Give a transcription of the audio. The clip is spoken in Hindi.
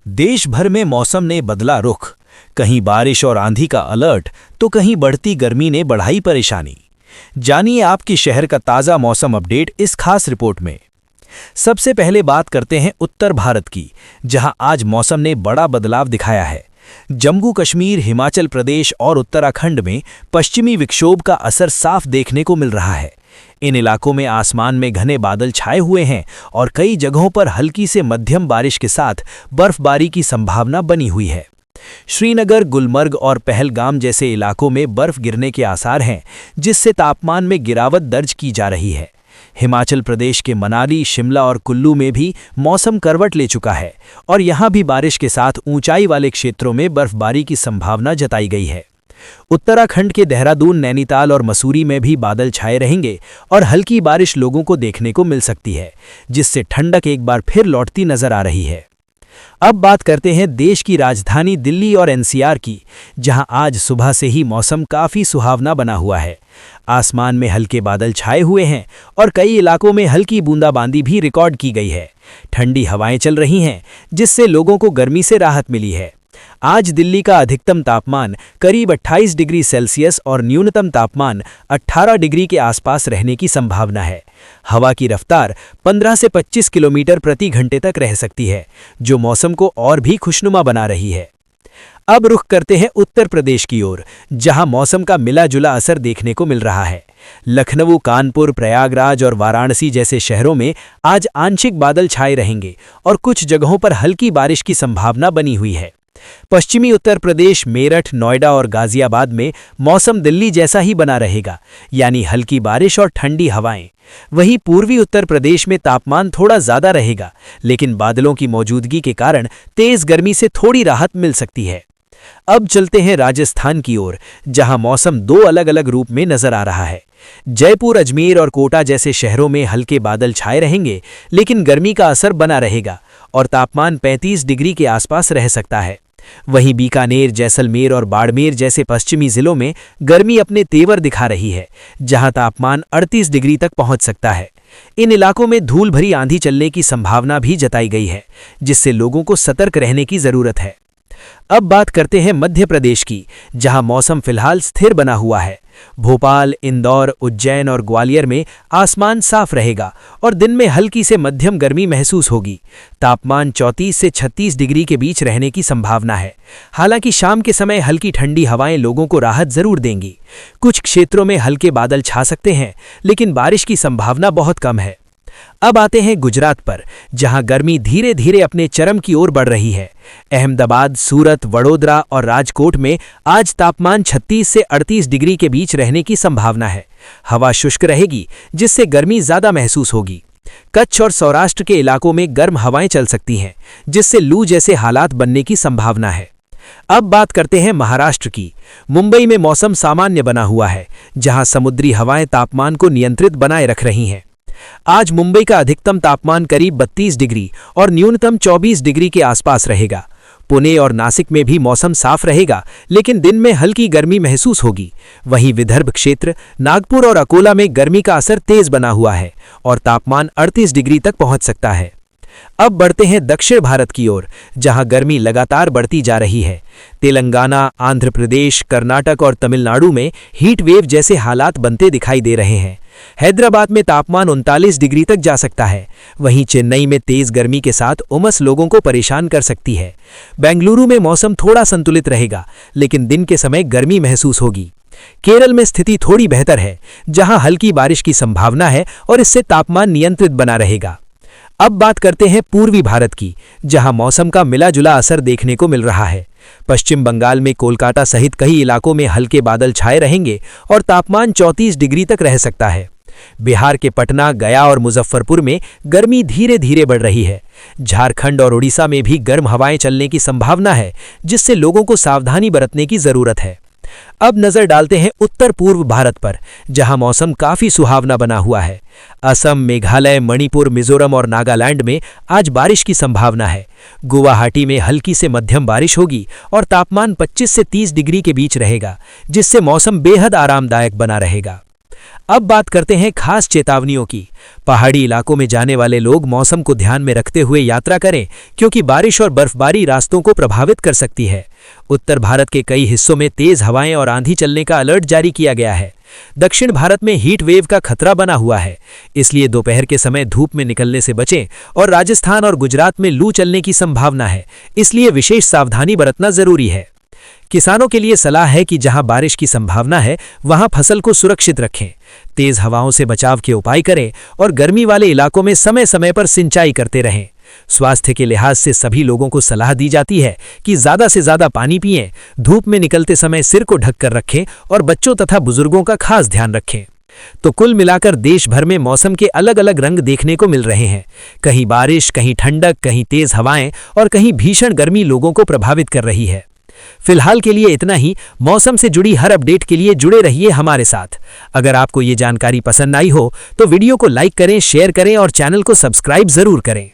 देश भर में मौसम ने बदला रुख। कहीं बारिश और आंधी का अलर्ट तो कहीं बढ़ती गर्मी ने बढ़ाई परेशानी। जानिए आपके शहर का ताज़ा मौसम अपडेट इस खास रिपोर्ट में। सबसे पहले बात करते हैं उत्तर भारत की, जहां आज मौसम ने बड़ा बदलाव दिखाया है। जम्मू कश्मीर, हिमाचल प्रदेश और उत्तराखंड में पश्चिमी विक्षोभ का असर साफ देखने को मिल रहा है। इन इलाकों में आसमान में घने बादल छाए हुए हैं और कई जगहों पर हल्की से मध्यम बारिश के साथ बर्फबारी की संभावना बनी हुई है। श्रीनगर, गुलमर्ग और पहलगाम जैसे इलाकों में बर्फ गिरने के आसार हैं, जिससे तापमान में गिरावट दर्ज की जा रही है। हिमाचल प्रदेश के मनाली, शिमला और कुल्लू में भी मौसम करवट ले चुका है और यहां भी बारिश के साथ ऊंचाई वाले क्षेत्रों में बर्फबारी की संभावना जताई गई है। उत्तराखंड के देहरादून, नैनीताल और मसूरी में भी बादल छाए रहेंगे और हल्की बारिश लोगों को देखने को मिल सकती है, जिससे ठंडक एक बार फिर लौटती नजर आ रही है। अब बात करते हैं देश की राजधानी दिल्ली और एनसीआर की, जहां आज सुबह से ही मौसम काफी सुहावना बना हुआ है। आसमान में हल्के बादल छाए हुए हैं और कई इलाकों में हल्की बूंदाबांदी भी रिकॉर्ड की गई है। ठंडी हवाएं चल रही हैं, जिससे लोगों को गर्मी से राहत मिली है। आज दिल्ली का अधिकतम तापमान करीब 28 डिग्री सेल्सियस और न्यूनतम तापमान 18 डिग्री के आसपास रहने की संभावना है। हवा की रफ्तार 15 से 25 किलोमीटर प्रति घंटे तक रह सकती है, जो मौसम को और भी खुशनुमा बना रही है। अब रुख करते हैं उत्तर प्रदेश की ओर, जहां मौसम का मिला जुला असर देखने को मिल रहा है। लखनऊ, कानपुर, प्रयागराज और वाराणसी जैसे शहरों में आज आंशिक बादल छाए रहेंगे और कुछ जगहों पर हल्की बारिश की संभावना बनी हुई है। पश्चिमी उत्तर प्रदेश, मेरठ, नोएडा और गाजियाबाद में मौसम दिल्ली जैसा ही बना रहेगा, यानी हल्की बारिश और ठंडी हवाएं। वहीं पूर्वी उत्तर प्रदेश में तापमान थोड़ा ज्यादा रहेगा, लेकिन बादलों की मौजूदगी के कारण तेज गर्मी से थोड़ी राहत मिल सकती है। अब चलते हैं राजस्थान की ओर, जहां मौसम दो अलग अलग रूप में नजर आ रहा है। जयपुर, अजमेर और कोटा जैसे शहरों में हल्के बादल छाए रहेंगे, लेकिन गर्मी का असर बना रहेगा और तापमान 35 डिग्री के आसपास रह सकता है। वहीं बीकानेर, जैसलमेर और बाड़मेर जैसे पश्चिमी जिलों में गर्मी अपने तेवर दिखा रही है, जहां तापमान 38 डिग्री तक पहुंच सकता है। इन इलाकों में धूल भरी आंधी चलने की संभावना भी जताई गई है, जिससे लोगों को सतर्क रहने की जरूरत है। अब बात करते हैं मध्य प्रदेश की, जहां मौसम फिलहाल स्थिर बना हुआ है। भोपाल, इंदौर, उज्जैन और ग्वालियर में आसमान साफ रहेगा और दिन में हल्की से मध्यम गर्मी महसूस होगी। तापमान 34 से 36 डिग्री के बीच रहने की संभावना है। हालांकि शाम के समय हल्की ठंडी हवाएं लोगों को राहत जरूर देंगी। कुछ क्षेत्रों में हल्के बादल छा सकते हैं, लेकिन बारिश की संभावना बहुत कम है। अब आते हैं गुजरात पर, जहां गर्मी धीरे धीरे अपने चरम की ओर बढ़ रही है। अहमदाबाद, सूरत, वडोदरा और राजकोट में आज तापमान 36 से 38 डिग्री के बीच रहने की संभावना है। हवा शुष्क रहेगी, जिससे गर्मी ज्यादा महसूस होगी। कच्छ और सौराष्ट्र के इलाकों में गर्म हवाएं चल सकती हैं, जिससे लू जैसे हालात बनने की संभावना है। अब बात करते हैं महाराष्ट्र की। मुंबई में मौसम सामान्य बना हुआ है, जहां समुद्री हवाएं तापमान को नियंत्रित बनाए रख रही हैं। आज मुंबई का अधिकतम तापमान करीब 32 डिग्री और न्यूनतम 24 डिग्री के आसपास रहेगा। पुणे और नासिक में भी मौसम साफ रहेगा, लेकिन दिन में हल्की गर्मी महसूस होगी। वहीं विदर्भ क्षेत्र, नागपुर और अकोला में गर्मी का असर तेज बना हुआ है और तापमान 38 डिग्री तक पहुंच सकता है। अब बढ़ते हैं दक्षिण भारत की ओर, जहां गर्मी लगातार बढ़ती जा रही है। तेलंगाना, आंध्र प्रदेश, कर्नाटक और तमिलनाडु में हीट वेव जैसे हालात बनते दिखाई दे रहे हैं। हैदराबाद में तापमान 39 डिग्री तक जा सकता है। वहीं चेन्नई में तेज गर्मी के साथ उमस लोगों को परेशान कर सकती है। बेंगलुरु में मौसम थोड़ा संतुलित रहेगा, लेकिन दिन के समय गर्मी महसूस होगी। केरल में स्थिति थोड़ी बेहतर है, जहां हल्की बारिश की संभावना है और इससे तापमान नियंत्रित बना रहेगा। अब बात करते हैं पूर्वी भारत की, जहां मौसम का मिला जुला असर देखने को मिल रहा है। पश्चिम बंगाल में कोलकाता सहित कई इलाकों में हल्के बादल छाए रहेंगे और तापमान 34 डिग्री तक रह सकता है। बिहार के पटना, गया और मुजफ्फरपुर में गर्मी धीरे धीरे बढ़ रही है। झारखंड और उड़ीसा में भी गर्म हवाएं चलने की संभावना है, जिससे लोगों को सावधानी बरतने की जरूरत है। अब नजर डालते हैं उत्तर पूर्व भारत पर, जहां मौसम काफी सुहावना बना हुआ है। असम, मेघालय, मणिपुर, मिजोरम और नागालैंड में आज बारिश की संभावना है। गुवाहाटी में हल्की से मध्यम बारिश होगी और तापमान 25 से 30 डिग्री के बीच रहेगा, जिससे मौसम बेहद आरामदायक बना रहेगा। अब बात करते हैं खास चेतावनियों की। पहाड़ी इलाकों में जाने वाले लोग मौसम को ध्यान में रखते हुए यात्रा करें, क्योंकि बारिश और बर्फबारी रास्तों को प्रभावित कर सकती है। उत्तर भारत के कई हिस्सों में तेज हवाएं और आंधी चलने का अलर्ट जारी किया गया है। दक्षिण भारत में हीट वेव का खतरा बना हुआ है, इसलिए दोपहर के समय धूप में निकलने से बचें। और राजस्थान और गुजरात में लू चलने की संभावना है, इसलिए विशेष सावधानी बरतना जरूरी है। किसानों के लिए सलाह है कि जहां बारिश की संभावना है वहां फसल को सुरक्षित रखें, तेज हवाओं से बचाव के उपाय करें और गर्मी वाले इलाकों में समय समय पर सिंचाई करते रहें। स्वास्थ्य के लिहाज से सभी लोगों को सलाह दी जाती है कि ज्यादा से ज्यादा पानी पिएं, धूप में निकलते समय सिर को ढककर रखें और बच्चों तथा बुजुर्गों का खास ध्यान रखें। तो कुल मिलाकर देश भर में मौसम के अलग अलग रंग देखने को मिल रहे हैं। कहीं बारिश, कहीं ठंडक, कहीं तेज हवाएं और कहीं भीषण गर्मी लोगों को प्रभावित कर रही है। फिलहाल के लिए इतना ही। मौसम से जुड़ी हर अपडेट के लिए जुड़े रहिए हमारे साथ। अगर आपको ये जानकारी पसंद आई हो तो वीडियो को लाइक करें, शेयर करें और चैनल को सब्सक्राइब जरूर करें।